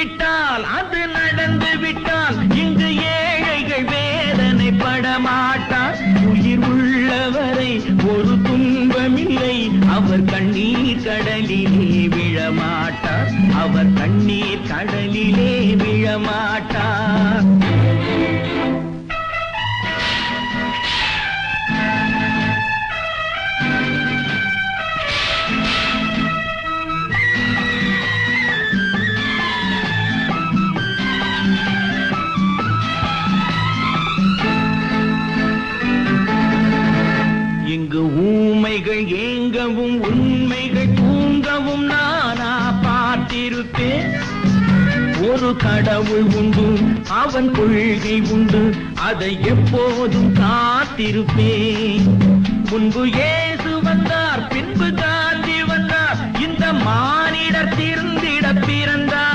விட்டால் அது நடந்து விட்டால் இங்கு ஏழைகள் வேதனை படமாட்டார். உயிர் உள்ளவரை ஒரு துன்பமில்லை, அவர் கண்ணீர் கடலிலே விழமாட்டார், அவர் கண்ணீர் கடலிலே விழமாட்டார். இங்கு ஊமைகள் ஏங்கவும் உண்மைகள் தூங்கவும் நானா பார்த்திருப்பேன். ஒரு கடவுள் உண்டு, அவன் கொள்கை உண்டு, அதை எப்போதும் காத்திருப்பேன். முன்பு இயேசு வந்தார், பின்பு காந்தி வந்தார், இந்த மானிடர் திருந்திட பிறந்தார்.